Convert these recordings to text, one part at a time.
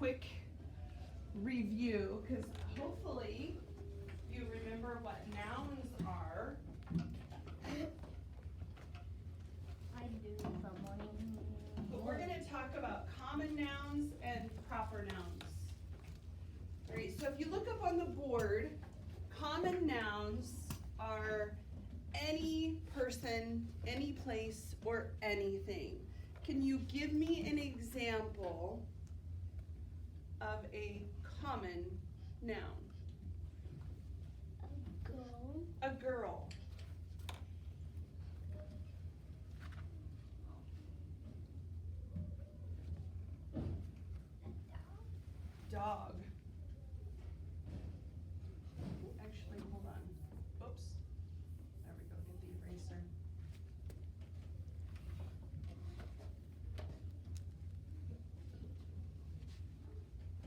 quick review, because hopefully you remember what nouns are. I do someone. But we're going to talk about common nouns and proper nouns. All right, so if you look up on the board, common nouns are any person, any place, or anything. Can you give me an example of a common noun? Girl. A girl. Dog. Actually, hold on. Oops. There we go, get the eraser.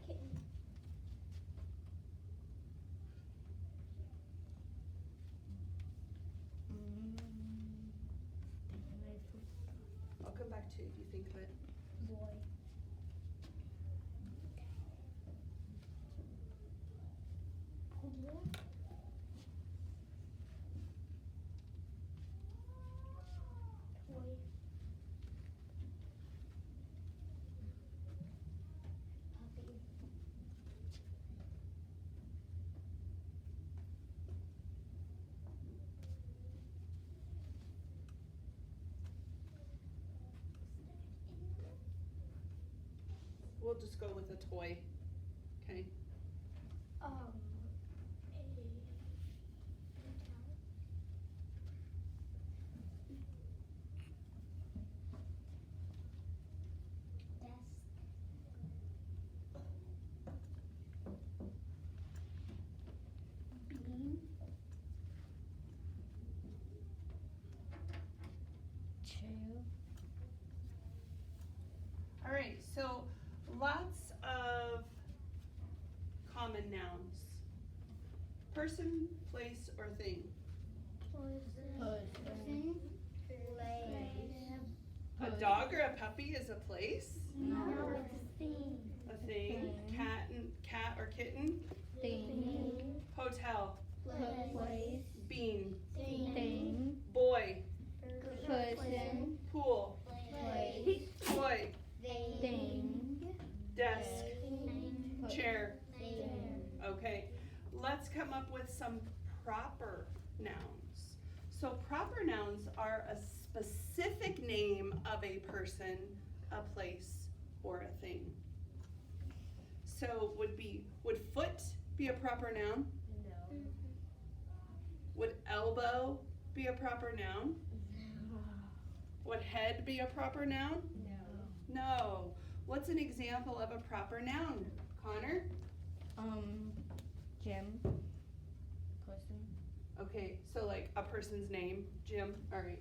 Kitten. I'll come back to you if you think of it. Boy. Poodle. Toy. Puppy. We'll just go with a toy. Okay. A hotel. Desk. Bean. Chair. All right, so lots of common nouns. Person, place, or thing. Person. Place. A dog or a puppy is a place. No, it's a thing. A thing. Cat or kitten. Thing. Hotel. Place. Bean. Thing. Boy. Person. Pool. Place. Toy. Thing. Desk. Thing. Chair. Thing. Okay, let's come up with some proper nouns. So proper nouns are a specific name of a person, a place, or a thing. So would foot be a proper noun? No. Would elbow be a proper noun? Would head be a proper noun? No. No. What's an example of a proper noun, Connor? Jim. Person. Okay, so like a person's name, Jim, all right.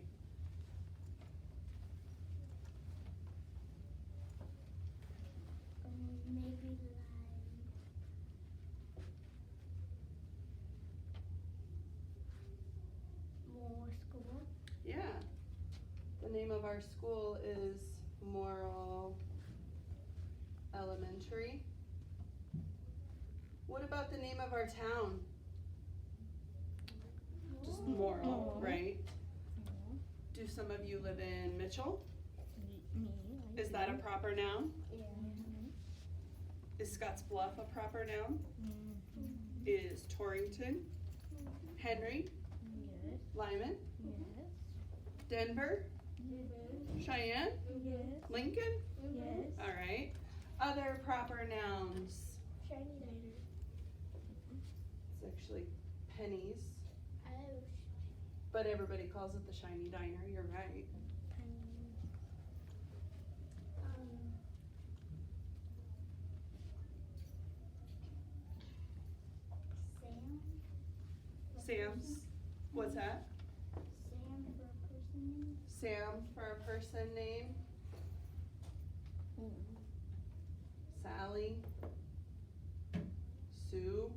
Maybe like more school. Yeah. The name of our school is Morrill Elementary. What about the name of our town? Just Morrill, right? Do some of you live in Mitchell? Me. Is that a proper noun? Yeah. Is Scotts Bluff a proper noun? Is Torrington? Henry? Yes. Lyman? Yes. Denver? Cheyenne? Yes. Lincoln? Yes. All right. Other proper nouns. Shiny diner. It's actually Penny's, Oh. but everybody calls it the Shiny Diner. You're right. Sam. Sam's. What's that? Sam for a person name. Sam for a person name. Sally. Sue.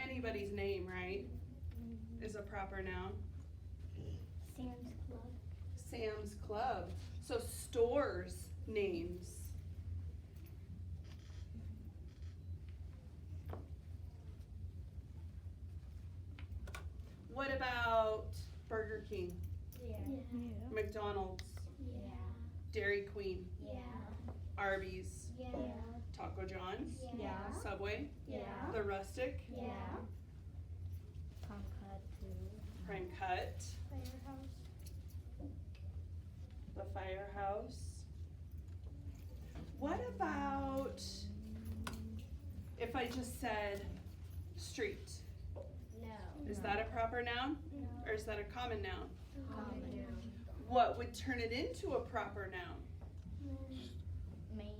Anybody's name, right? Is a proper noun. Sam's Club. Sam's Club. So stores names. McDonald's, Yeah. Dairy Queen, Yeah. Arby's, Yeah. Taco John's, Yeah. Subway, Yeah. The Rustic, Yeah. Prime Cut, Firehouse. The Firehouse. What about if I just said street? No. Is that a proper noun No. or is that a common noun? Common noun. What would turn it into a proper noun? Main.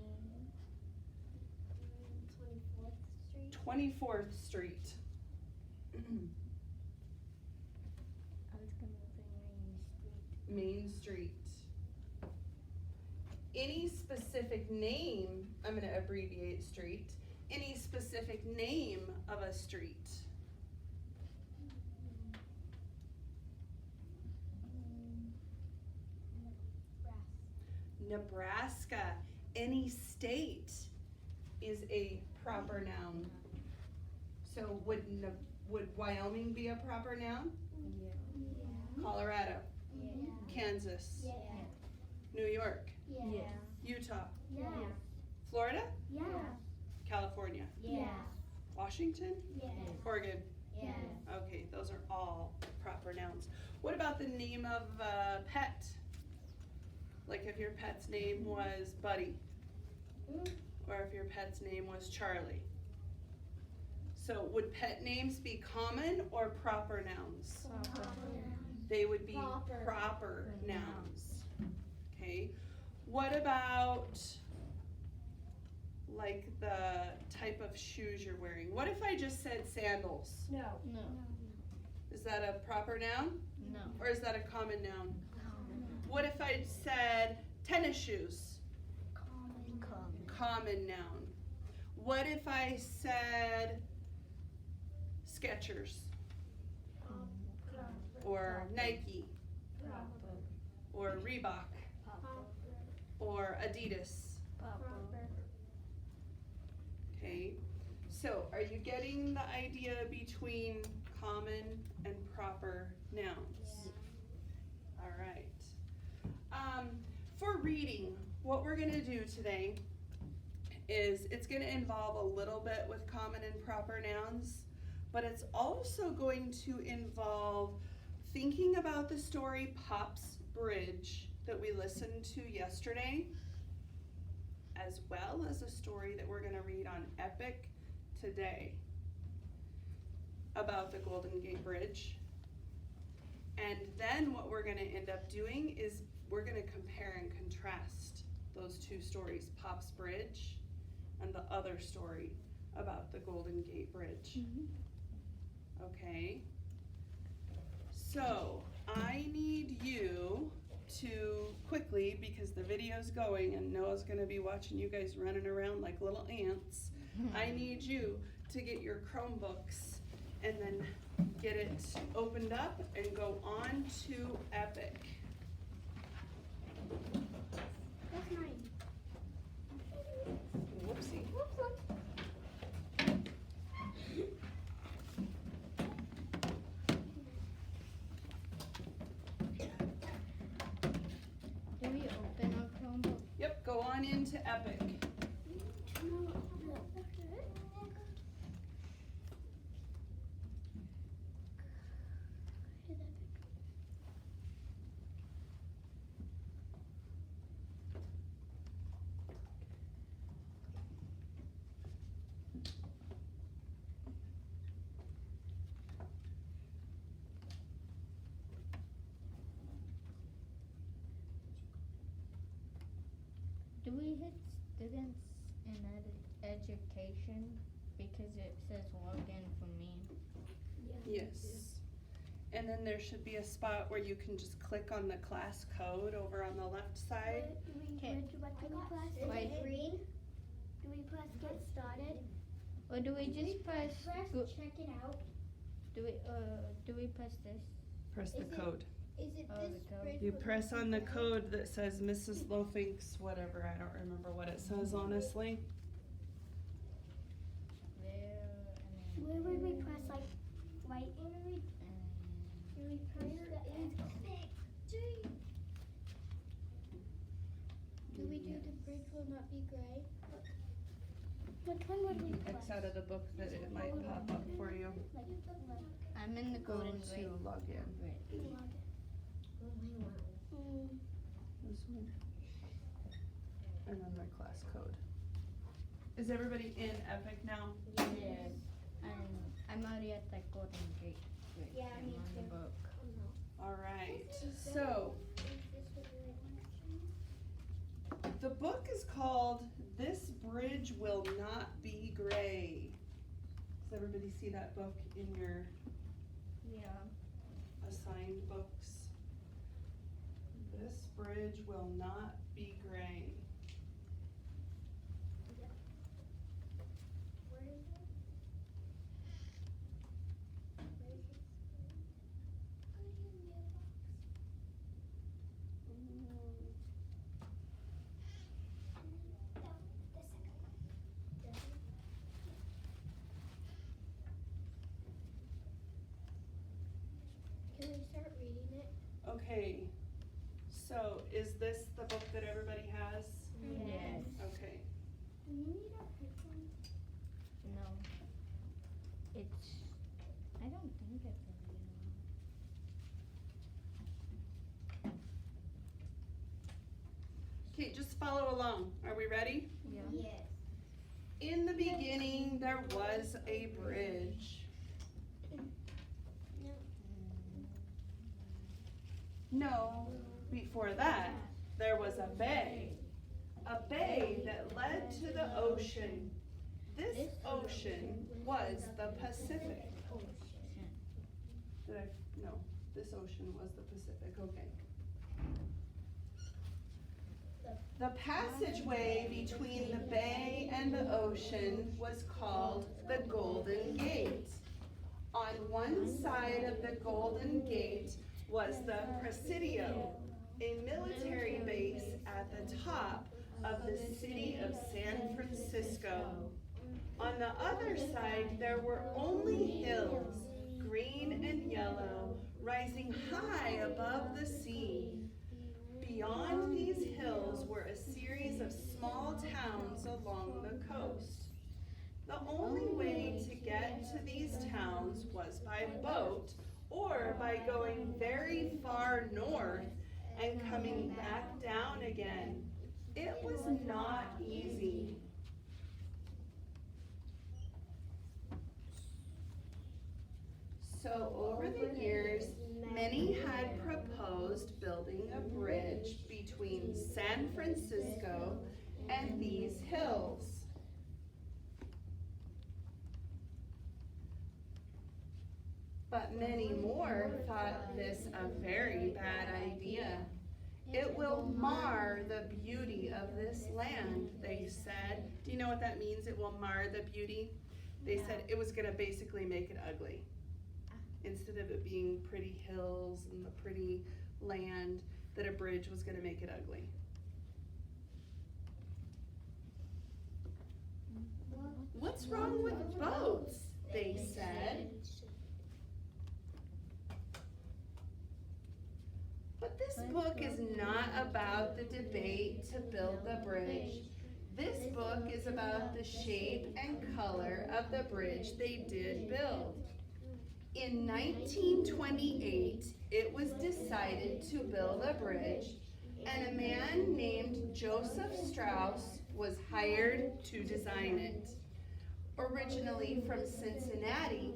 24th Street. 24th Street. I was gonna say Main Street. Any specific name, I'm gonna abbreviate street, any specific name of a street? Nebraska. Any state is a proper noun. So would Wyoming be a proper noun? Yeah. Colorado, Yeah. Kansas, Yeah. New York, Yeah. Utah, Yeah. Florida, Yeah. California, Yeah. Washington, Yeah. Oregon. Yeah. Okay, those are all proper nouns. What about the name of a pet? Like if your pet's name was Buddy, or if your pet's name was Charlie. So would pet names be common or proper nouns? They would be Proper. proper nouns. Okay, what about like the type of shoes you're wearing? What if I just said sandals? No. Is that a proper noun No. or is that a common noun? What if I said tennis shoes? Common noun. What if I said Skechers or Nike or Reebok or Adidas? Okay, so are you getting the idea between common and proper nouns? All right. For reading, what we're gonna do today is it's gonna involve a little bit with common and proper nouns, but it's also going to involve thinking about the story Pop's Bridge that we listened to yesterday, as well as a story that we're gonna read on Epic today about the Golden Gate Bridge. And then what we're gonna end up doing is we're gonna compare and contrast those two stories, Pop's Bridge and the other story about the Golden Gate Bridge. Okay? So, I need you to quickly, because the video's going and Noah's gonna be watching you guys running around like little ants, I need you to get your Chromebooks and then get it opened up and go on to Epic. That's mine. Whoopsie. Do we open our Chromebook? Yep, go on into Epic. Do we hit students in education because it says login for me? Yes. And then there should be a spot where you can just click on the class code over on the left side. Okay. Wait. Green? Do we press get started? Or do we just press? check it out? Do we press this? Press the Is it- code. Is it Oh, this the code. bridge You with press on the bridge? code that says Mrs. Lofink's whatever, I don't remember what it says honestly. There and Where then would we there, press like right? and Do we press the Do we do the bridge will not be gray? Which one would we press? X out of the book that it might pop up for you. I'm in the Go golden to gate. log in. This one. And then my class code. Is everybody in Epic now? Yes. I'm already at the golden gate. Bridge. Yeah, I'm me on the too. book. Alright, so the book is called This Bridge Will Not Be Gray. Does everybody see that book in your Yeah. assigned books? This bridge will not be gray. Can we start reading it? Okay, so is this the book that everybody has? Yes. Okay, Do you need our headphones? No. It's. I don't think it's in okay, just follow along. Are we ready? Yeah. Yes. In the beginning, there was a bridge. No, before that, there was a bay that led to the ocean. This ocean was the Pacific. Did I, no, this ocean was the Pacific, okay. The passageway between the bay and the ocean was called the Golden Gate. On one side of the Golden Gate was the Presidio, a military base at the top of the city of San Francisco. On the other side, there were only hills, green and yellow, rising high above the sea. Beyond these hills were a series of small towns along the coast. The only way to get to these towns was by boat or by going very far north and coming back down again. It was not easy. So over the years, many had proposed building a bridge between San Francisco and these hills. But many more thought this a very bad idea. It will mar the beauty of this land, they said. Do you know what that means? It will mar the beauty? They said it was gonna basically make it ugly. Instead of it being pretty hills and the pretty land, that a bridge was gonna make it ugly. What's wrong with boats? They said. But this book is not about the debate to build the bridge. This book is about the shape and color of the bridge they did build. In 1928, it was decided to build a bridge, and a man named Joseph Strauss was hired to design it. Originally from Cincinnati,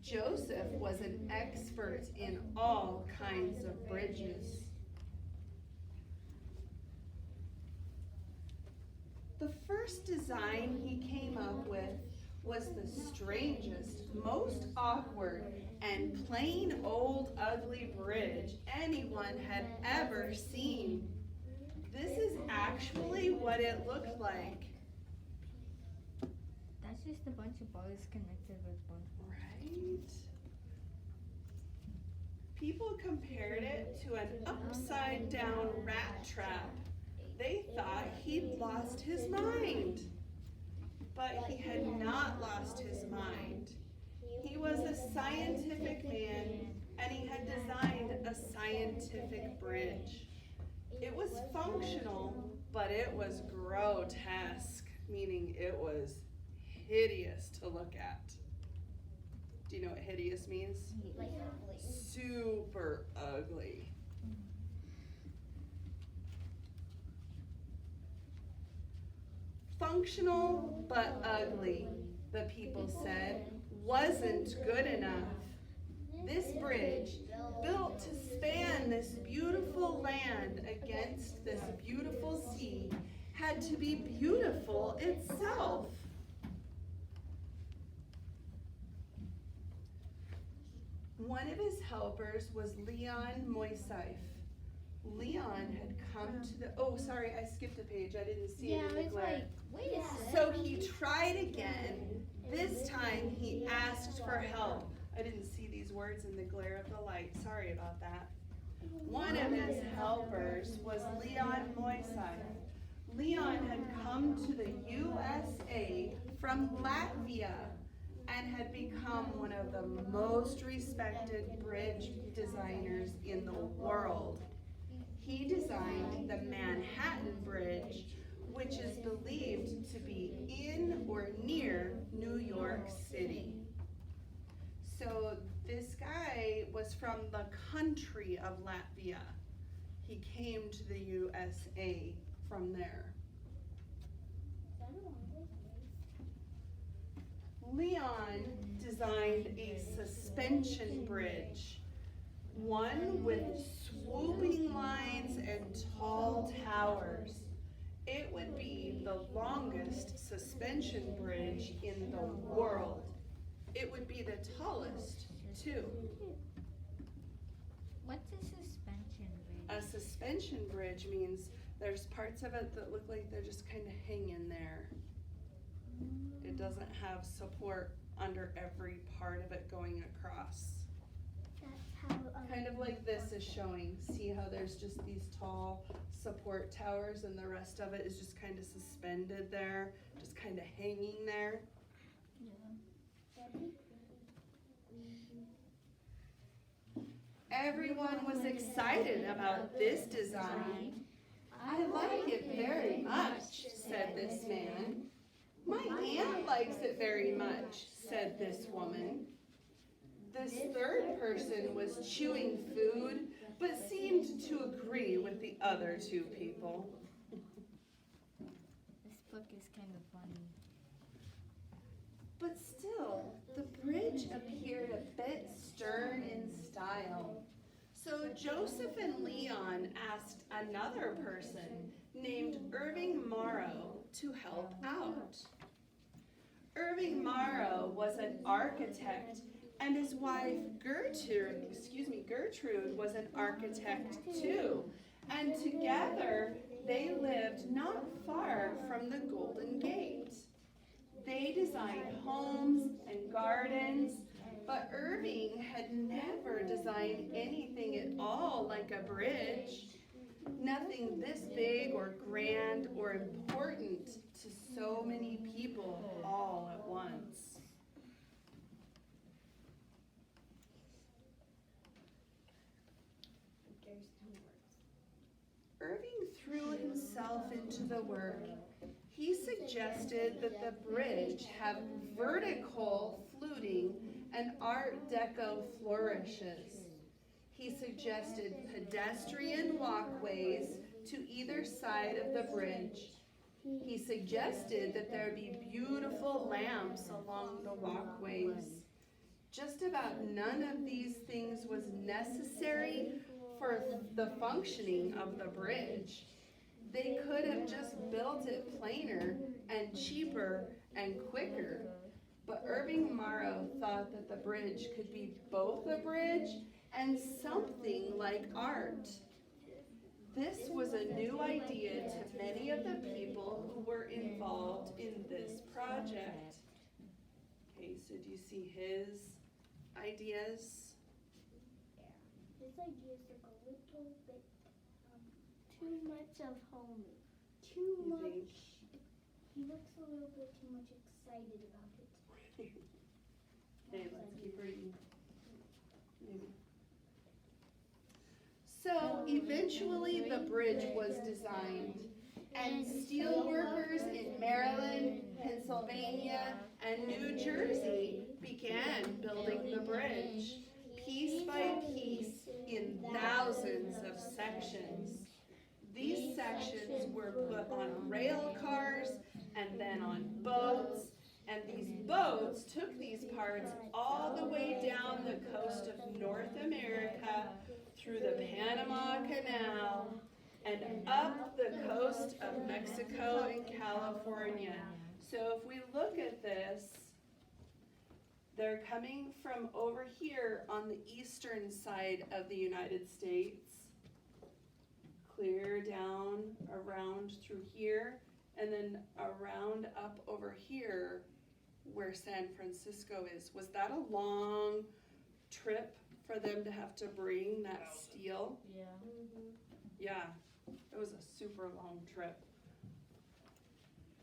Joseph was an expert in all kinds of bridges. The first design he came up with was the strangest, most awkward, and plain old ugly bridge anyone had ever seen. This is actually what it looked like. That's just a bunch of boys connected with one. Right? People compared it to an upside down rat trap. They thought he'd lost his mind. But he had not lost his mind. He was a scientific man, and he had designed a scientific bridge. It was functional, but it was grotesque, meaning it was hideous to look at. Do you know what hideous means? Like ugly. Super ugly. Functional but ugly, the people said, wasn't good enough. This bridge, built to span this beautiful land against this beautiful sea, had to be beautiful itself. One of his helpers was Leon Moiseif. Leon had come to the, oh, sorry, I skipped a page. I didn't see it in the glare. wait a second. So he tried again. This time he asked for help. I didn't see these words in the glare of the light. Sorry about that. One of his helpers was Leon Moiseif. Leon had come to the USA from Latvia and had become one of the most respected bridge designers in the world. He designed the Manhattan Bridge, which is believed to be in or near New York City. So this guy was from the country of Latvia. He came to the USA from there. Leon designed a suspension bridge, one with swooping lines and tall towers. It would be the longest suspension bridge in the world. It would be the tallest, too. What's a suspension bridge? A suspension bridge means there's parts of it that look like they're just kind of hanging there. It doesn't have support under every part of it going across. That's how. Kind of like this is showing. See how there's just these tall support towers and the rest of it is just kind of suspended there, just kind of hanging there. Everyone was excited about this design. I like it very much, said this man. My aunt likes it very much, said this woman. This third person was chewing food, but seemed to agree with the other two people. This book is kind of funny. But still, the bridge appeared a bit stern in style. So Joseph and Leon asked another person named Irving Morrow to help out. Irving Morrow was an architect, and his wife Gertrude was an architect too. And together they lived not far from the Golden Gate. They designed homes and gardens, but Irving had never designed anything at all like a bridge. Nothing this big or grand or important to so many people all at once. Irving threw himself into the work. He suggested that the bridge have vertical fluting and Art Deco flourishes. He suggested pedestrian walkways to either side of the bridge. He suggested that there be beautiful lamps along the walkways. Just about none of these things was necessary for the functioning of the bridge. They could have just built it plainer and cheaper and quicker. But Irving Morrow thought that the bridge could be both a bridge and something like art. This was a new idea to many of the people who were involved in this project. Okay, so do you see his ideas? His ideas look a little bit too much of homey. Too You much. think? He looks a little bit too much excited about it. Okay, let's keep reading. Maybe. So eventually the bridge was designed, and steel workers in Maryland, Pennsylvania, and New Jersey began building the bridge, piece by piece, in thousands of sections. These sections were put on rail cars and then on boats, and these boats took these parts all the way down the coast of North America, through the Panama Canal, and up the coast of Mexico and California. So if we look at this, they're coming from over here on the eastern side of the United States, clear down around through here, and then around up over here where San Francisco is. Was that a long trip for them to have to bring that steel? Yeah. Yeah, it was a super long trip.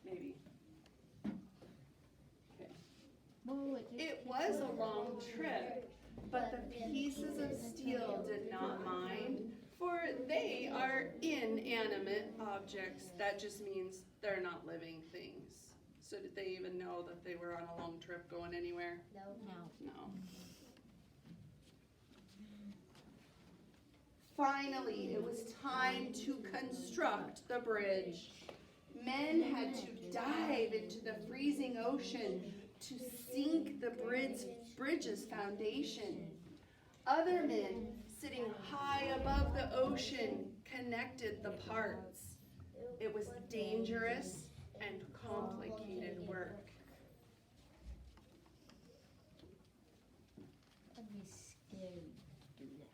Maybe. Okay. Well, It was a long trip, but the pieces of steel did not mind, for they are inanimate objects. That just means they're not living things. So did they even know that they were on a long trip going anywhere? No. No. Finally, it was time to construct the bridge. Men had to dive into the freezing ocean to sink the bridge's foundation. Other men, sitting high above the ocean, connected the parts. It was dangerous and complicated work. That'd be scary to do that.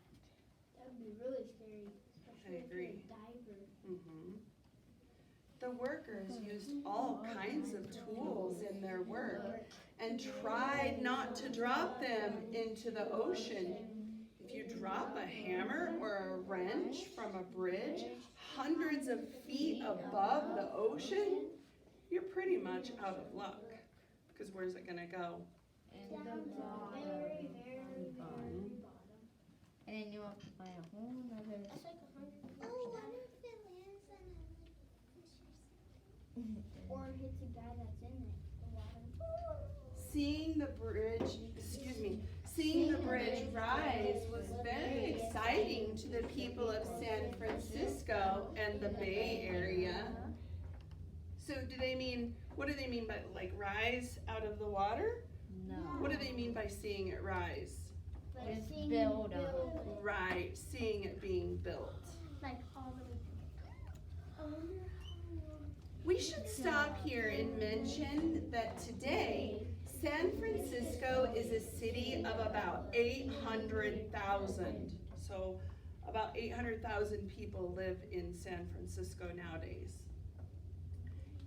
That would be really scary, especially if you're agree. a diver. Mhm. The workers used all kinds of tools in their work and tried not to drop them into the ocean. If you drop a hammer or a wrench from a bridge hundreds of feet above the ocean, you're pretty much out of luck, because where's it gonna go? And Down the to the bottom. very, very bottom. And then you have to buy a whole nother. That's like 100 years. Oh, what if it lands on a fish or Or hits a guy that's in it. The water. Seeing the bridge rise was very exciting to the people of San Francisco and the Bay Area. So what do they mean by like rise out of the water? No. What do they mean by seeing it rise? Like It's seeing build it build. Right, seeing it being built. Like all the way through. I wonder how long. We should stop here and mention that today, San Francisco is a city of about 800,000. So about 800,000 people live in San Francisco nowadays.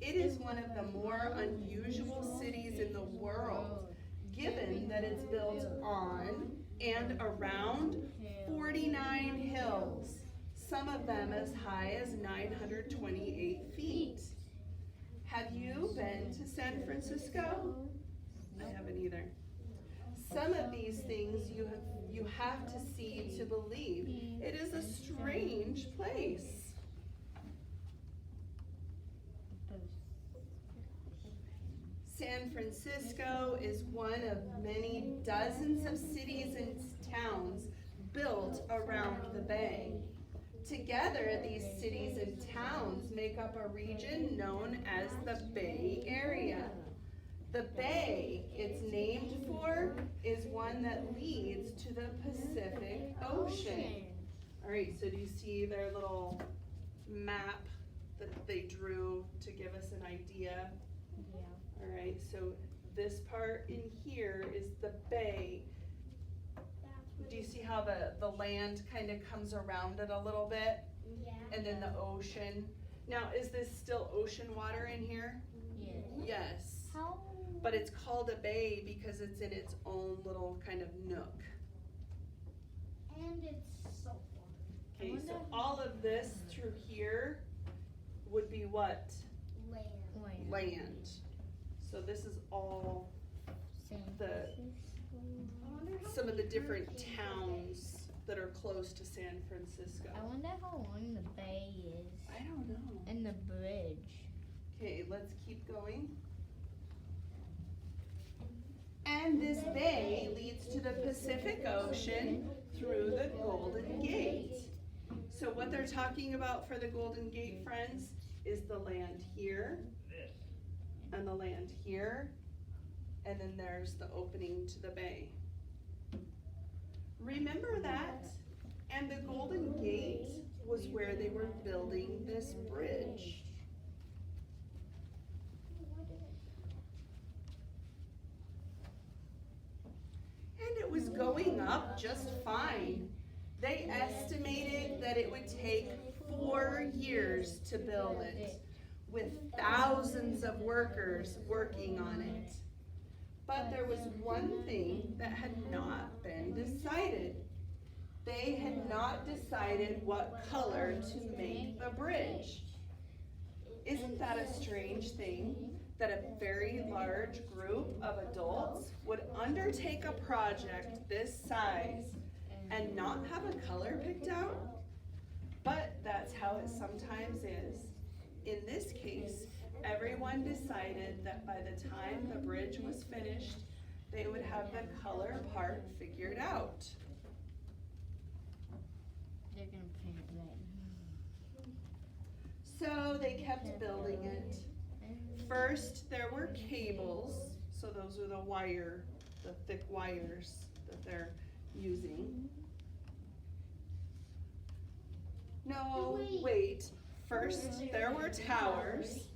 It is one of the more unusual cities in the world, given that it's built on and around 49 hills, some of them as high as 928 feet. Have you been to San Francisco? I haven't either. Some of these things you have to see to believe. It is a strange place. San Francisco is one of many dozens of cities and towns built around the bay. Together, these cities and towns make up a region known as the Bay Area. The bay it's named for is one that leads to the Pacific Ocean. All right, so do you see their little map that they drew to give us an idea? Yeah. All right, so this part in here is the bay. Do you see how the land kind of comes around it a little bit? Yeah. And then the ocean. Now, is this still ocean water in here? Yes. Yes. How? But it's called a bay because it's in its own little kind of nook. And it's salt water. Okay, so all of this through here would be what? Land. Land. So this is all San the- Francisco. I wonder how some of the many different hurricanes towns that are close to San Francisco. I wonder how long the bay is. I don't know. And the bridge. Okay, let's keep going. And this bay leads to the Pacific Ocean through the Golden Gate. So what they're talking about for the Golden Gate, friends, is the land here, and the land here, and then there's the opening to the bay. Remember that? And the Golden Gate was where they were building this bridge. And it was going up just fine. They estimated that it would take 4 years to build it, with thousands of workers working on it. But there was one thing that had not been decided. They had not decided what color to make the bridge. Isn't that a strange thing, that a very large group of adults would undertake a project this size and not have a color picked out? But that's how it sometimes is. In this case, everyone decided that by the time the bridge was finished, they would have the color part figured out. They're gonna paint red. So they kept building it. First, there were cables, so those are the thick wires that they're using. No, wait. First, there were towers.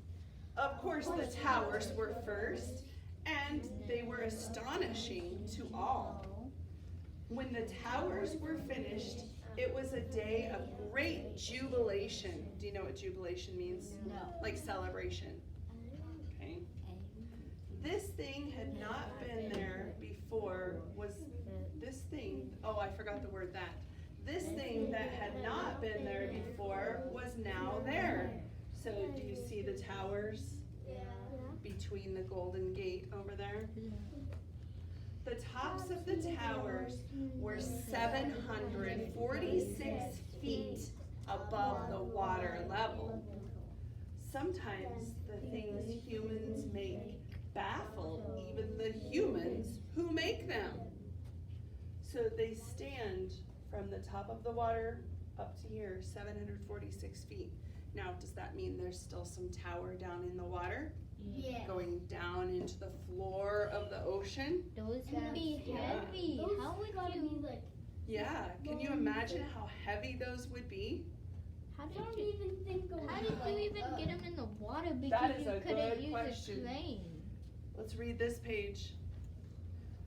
Of course, the towers were first, and they were astonishing to all. When the towers were finished, it was a day of great jubilation. Do you know what jubilation means? No. Like celebration. Okay. This thing had not been there before. I forgot the word that. This thing that had not been there before was now there. So do you see the towers between the Golden Gate over there? The tops of the towers were 746 feet above the water level. Sometimes the things humans make baffle even the humans who make them. So they stand from the top of the water up to here, 746 feet. Now, does that mean there's still some tower down in the water? Yeah. Going down into the floor of the ocean? Those And have be heavy. How would you? Yeah, can you imagine how heavy those would be? How did Don't you? even think of How did you even get them in the water? That Because is you a couldn't good use question. a crane. Let's read this page.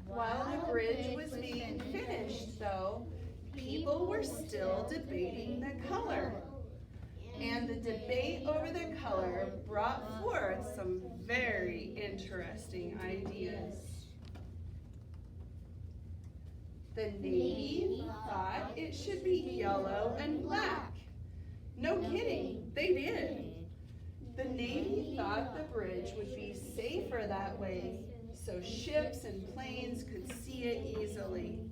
While the bridge was being finished, though, people were still debating the color. And the debate over the color brought forth some very interesting ideas. The Navy thought it should be yellow and black. No kidding, they did. The Navy thought the bridge would be safer that way, so ships and planes could see it easily.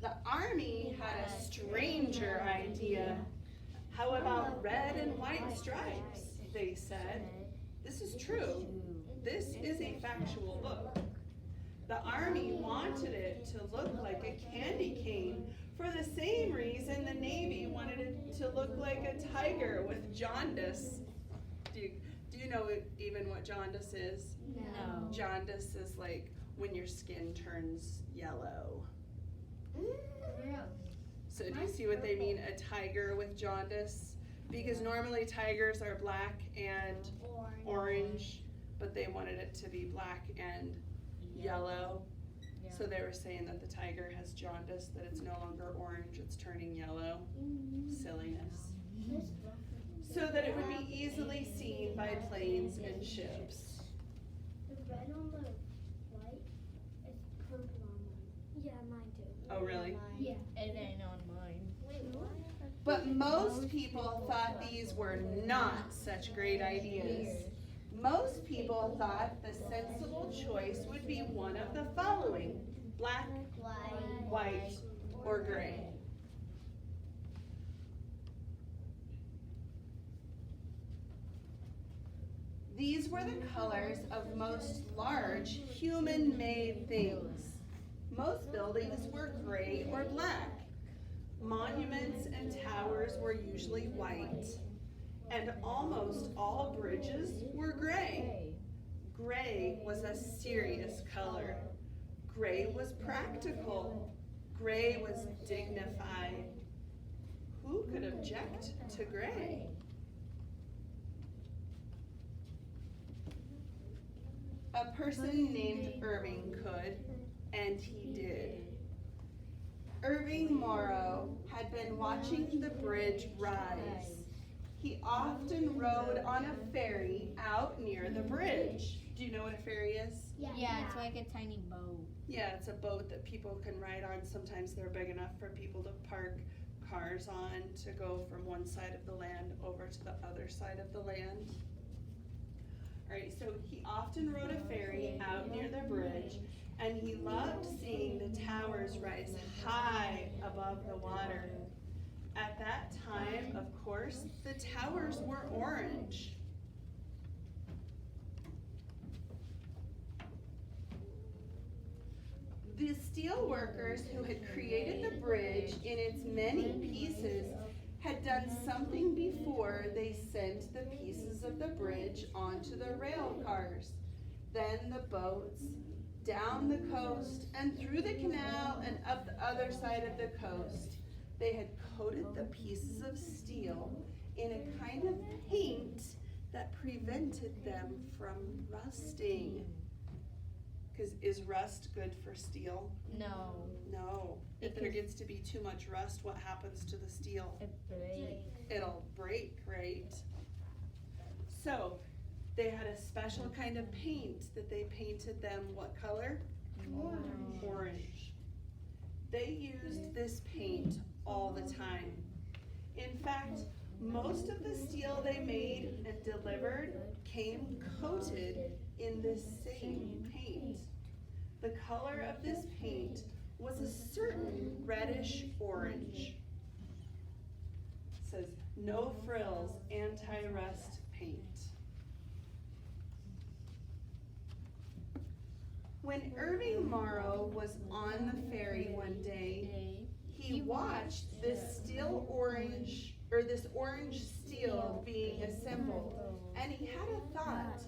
The Army had a stranger idea. How about red and white stripes? They said. This is true. This is a factual look. The Army wanted it to look like a candy cane for the same reason the Navy wanted it to look like a tiger with jaundice. Do you know even what jaundice is? No. Jaundice is like when your skin turns yellow. So do you see what they mean, a tiger with jaundice? Because normally tigers are black and orange, but they wanted it to be black and yellow. So they were saying that the tiger has jaundice, that it's no longer orange, it's turning yellow. Silliness. So that it would be easily seen by planes and ships. The red on the white is purple on mine. Yeah, mine too. Oh, really? Yeah. It ain't on mine. Wait, what? But most people thought these were not such great ideas. Most people thought the sensible choice would be one of the following: black, white, or gray. These were the colors of most large human-made things. Most buildings were gray or black. Monuments and towers were usually white. And almost all bridges were gray. Gray was a serious color. Gray was practical. Gray was dignified. Who could object to gray? A person named Irving could, and he did. Irving Morrow had been watching the bridge rise. He often rode on a ferry out near the bridge. Do you know what a ferry is? Yeah, it's like a tiny boat. Yeah, it's a boat that people can ride on. Sometimes they're big enough for people to park cars on to go from one side of the land over to the other side of the land. Alright, so he often rode a ferry out near the bridge, and he loved seeing the towers rise high above the water. At that time, of course, the towers were orange. The steel workers who had created the bridge in its many pieces had done something before they sent the pieces of the bridge onto the rail cars, then the boats, down the coast and through the canal and up the other side of the coast. They had coated the pieces of steel in a kind of paint that prevented them from rusting. Because is rust good for steel? No. No. If there gets to be too much rust, what happens to the steel? It breaks. It'll break, right? So, they had a special kind of paint that they painted them what color? Orange. They used this paint all the time. In fact, most of the steel they made and delivered came coated in this same paint. The color of this paint was a certain reddish orange. It says, no frills, anti-rust paint. When Irving Morrow was on the ferry one day, he watched this this orange steel being assembled, and he had a thought.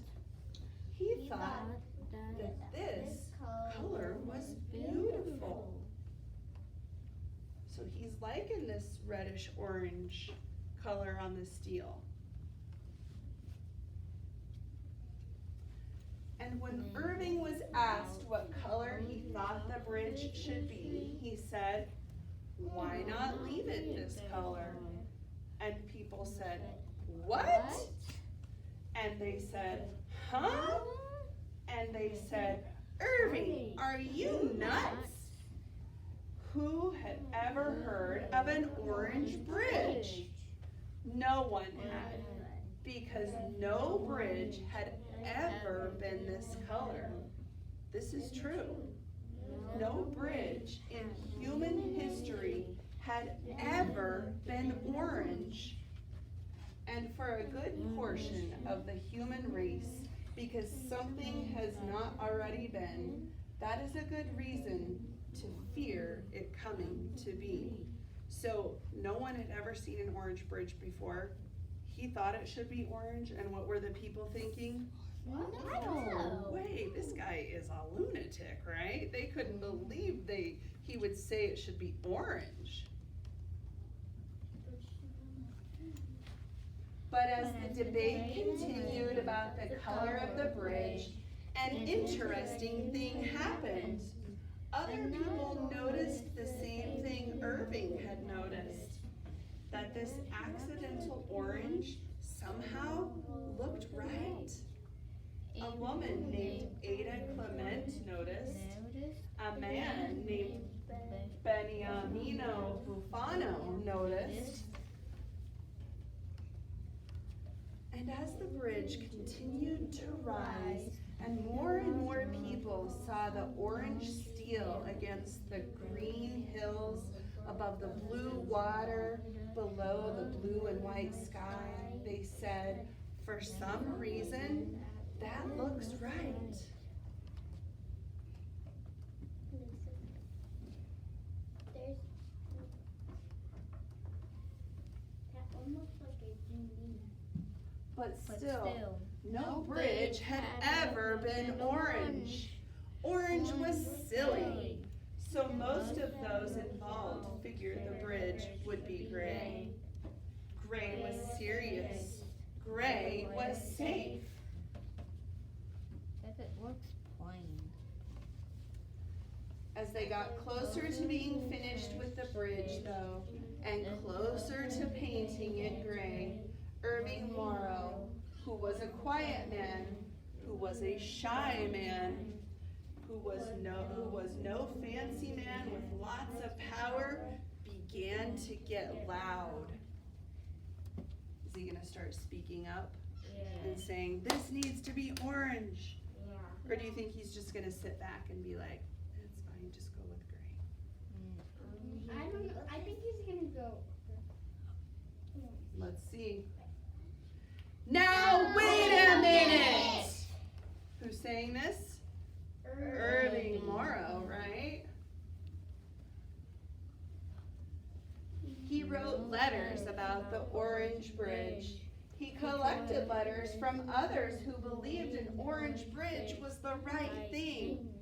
He thought that this color was beautiful. So he's liking this reddish orange color on the steel. And when Irving was asked what color he thought the bridge should be, he said, "Why not leave it this color?" And people said, "What?" And they said, "Huh?" And they said, "Irving, are you nuts?" Who had ever heard of an orange bridge? No one had, because no bridge had ever been this color. This is true. No bridge in human history had ever been orange. And for a good portion of the human race, because something has not already been, that is a good reason to fear it coming to be. So no one had ever seen an orange bridge before. He thought it should be orange, and what were the people thinking? No way, this guy is a lunatic, right? They couldn't believe he would say it should be orange. But as the debate continued about the color of the bridge, an interesting thing happened. Other people noticed the same thing Irving had noticed, that this accidental orange somehow looked right. A woman named Ada Clement noticed. A man named Beniamino Bufano noticed. And as the bridge continued to rise, and more people saw the orange steel against the green hills above the blue water, below the blue and white sky, they said, For some reason, that looks right. There's that one looks like a green. But But still, no bridge had ever been orange. Orange was silly. So most of those involved figured the bridge would be gray. Gray was serious. Gray was safe. Says it looks plain. As they got closer to being finished with the bridge, though, and closer to painting it gray, Irving Morrow, who was a quiet man, who was a shy man, who was no fancy man with lots of power, began to get loud. Is he gonna start speaking up and saying, "This needs to be orange"? Or do you think he's just gonna sit back and be like, "It's fine, just go with gray"? I don't know. I think he's gonna go. Let's see. Now wait a minute! Who's saying this? Irving Morrow, right? He wrote letters about the Orange Bridge. He collected letters from others who believed an orange bridge was the right thing.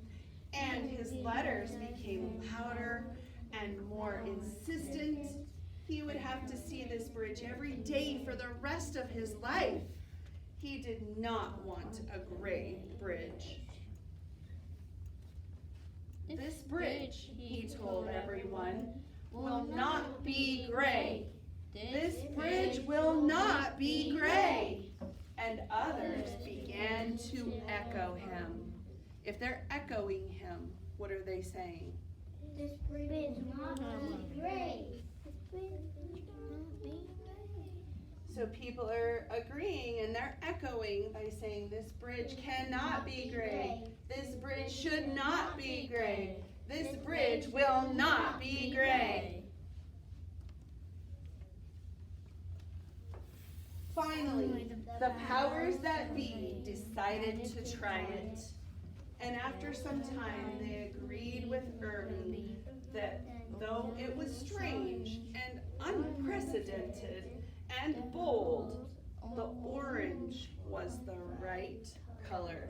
And his letters became louder and more insistent. He would have to see this bridge every day for the rest of his life. He did not want a gray bridge. This bridge, he told everyone, will not be gray. This bridge will not be gray. And others began to echo him. If they're echoing him, what are they saying? This bridge is not gray. This bridge is not gray. So people are agreeing and they're echoing by saying this bridge cannot be gray. This bridge should not be gray. This bridge will not be gray. Finally, the powers that be decided to try it. And after some time, they agreed with Irving that though it was strange and unprecedented and bold, the orange was the right color.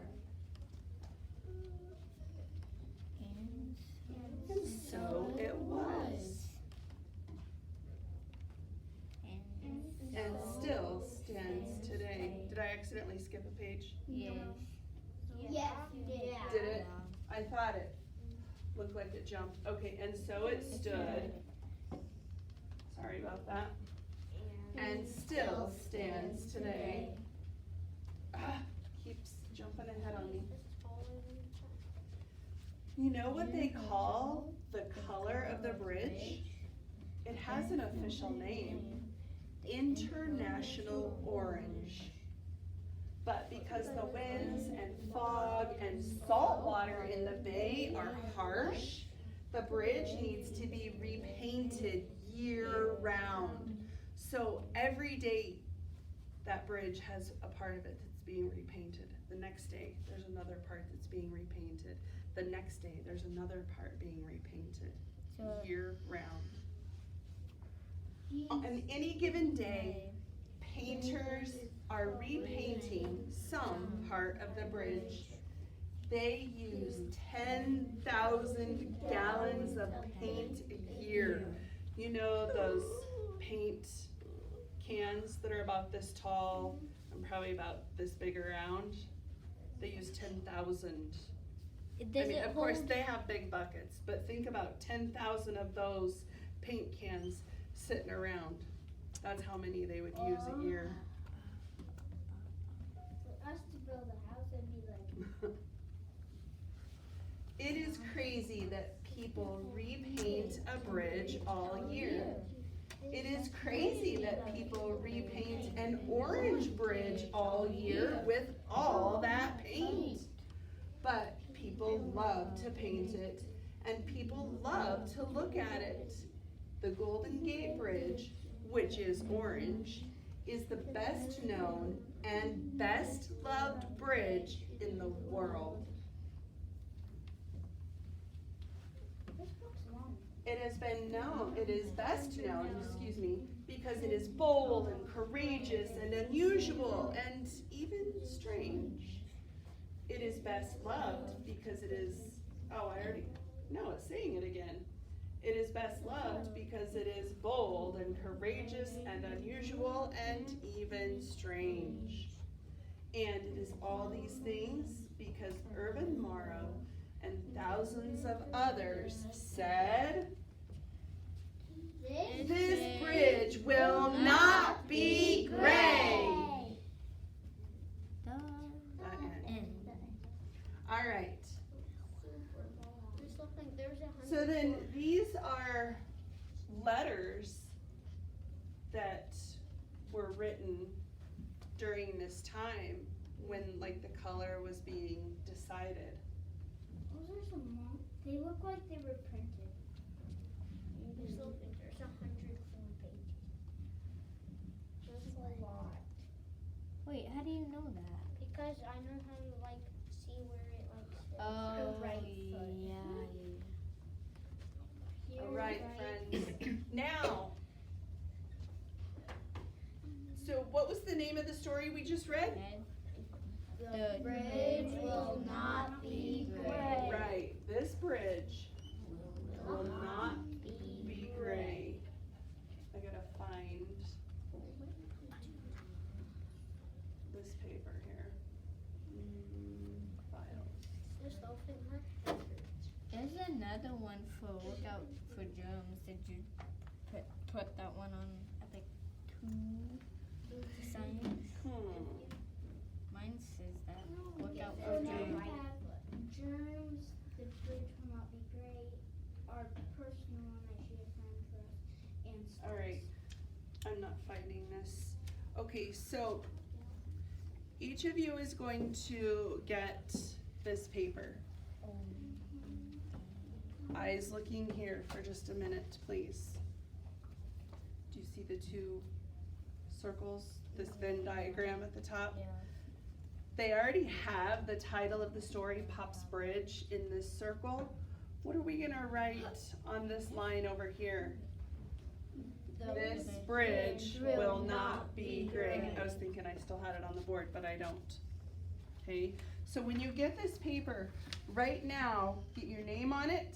And so it was. And still stands today. Did I accidentally skip a page? Yes. Yes, you did. Did it? I thought it looked like it jumped. Okay, and so it stood. Sorry about that. And still stands today. Keeps jumping ahead on me. You know what they call the color of the bridge? It has an official name. International Orange. But because the winds and fog and salt water in the bay are harsh, the bridge needs to be repainted year round. So every day that bridge has a part of it that's being repainted. The next day there's another part that's being repainted. The next day there's another part being repainted. Year round. On any given day, painters are repainting some part of the bridge. They use 10,000 gallons of paint a year. You know those paint cans that are about this tall and probably about this big around? They use 10,000. I mean, of course they have big buckets, but think about 10,000 of those paint cans sitting around. That's how many they would use a year. For us to build a house, it'd be like. It is crazy that people repaint a bridge all year. It is crazy that people repaint an orange bridge all year with all that paint. But people love to paint it, and people love to look at it. The Golden Gate Bridge, which is orange, is the best known and best loved bridge in the world. This book's long. It has been known, it is best known, excuse me, because it is bold and courageous and unusual and even strange. It is best loved because it is, it's saying it again. It is best loved because it is bold and courageous and unusual and even strange. And it is all these things because Irvin Morrow and thousands of others said, "This bridge will not be gray." All right. So then these are letters that were written during this time when like the color was being decided. Those are some long. They look like they were printed. There's 104 pages. That's a lot. Wait, how do you know that? Because I know how to see where it says Oh, the right foot. yeah. All right, friends. Now, so what was the name of the story we just read? The bridge will not be gray. Right, this bridge will not be gray. I gotta find this paper here. Files. There's another one for look out for germs. Did you put that one on, I think, 2 signs? Mine says that. Look out for germs. Germs, the bridge will not be gray, our personal one that she assigned for us, and stars. All right, I'm not finding this. Okay, so each of you is going to get this paper. Eyes looking here for just a minute, please. Do you see the 2 circles, this Venn diagram at the top? Yeah. They already have the title of the story, Pop's Bridge, in this circle. What are we gonna write on this line over here? This bridge will not be gray. I was thinking I still had it on the board, but I don't. Okay, so when you get this paper, right now, get your name on it,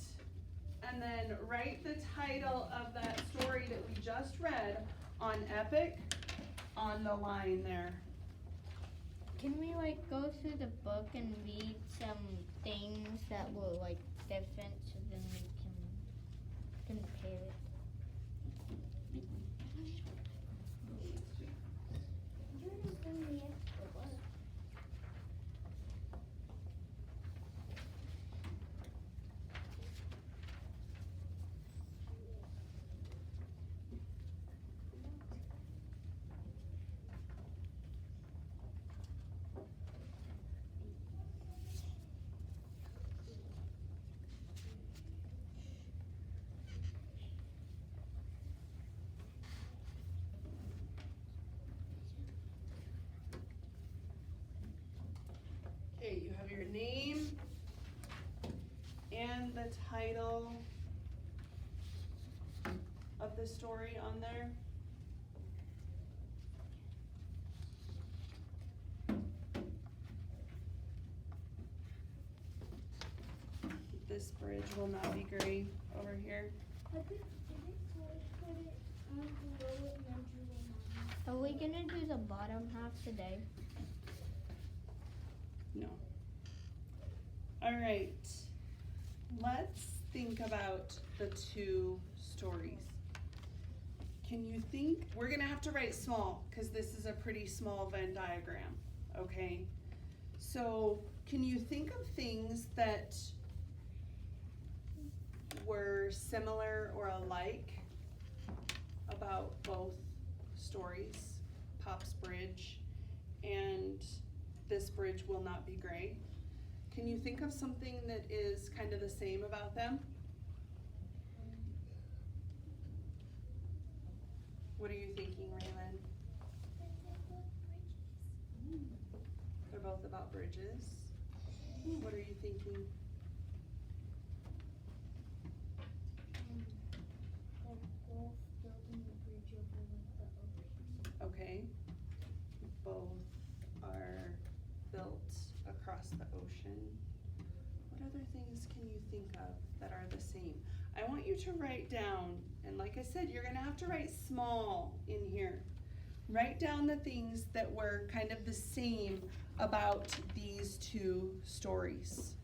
and then write the title of that story that we just read on Epic on the line there. Can we go through the book and read some things that were different so then we can compare it? You're just doing the extra work. Okay, you have your name and the title of the story on there. This bridge will not be gray over here. I think, did it put it on below it and then drew a line? Are we gonna do the bottom half today? No. All right, let's think about the 2 stories. Can you think, we're gonna have to write small because this is a pretty small Venn diagram, okay? So can you think of things that were similar or alike about both stories, Pop's Bridge and This Bridge Will Not Be Gray? Can you think of something that is kind of the same about them? What are you thinking, Raylan? about bridges? What are you thinking? They're both building a bridge over like the ocean. Okay. Both are built across the ocean. What other things can you think of that are the same? I want you to write down, and like I said, you're gonna have to write small in here. Write down the things that were kind of the same about these two stories.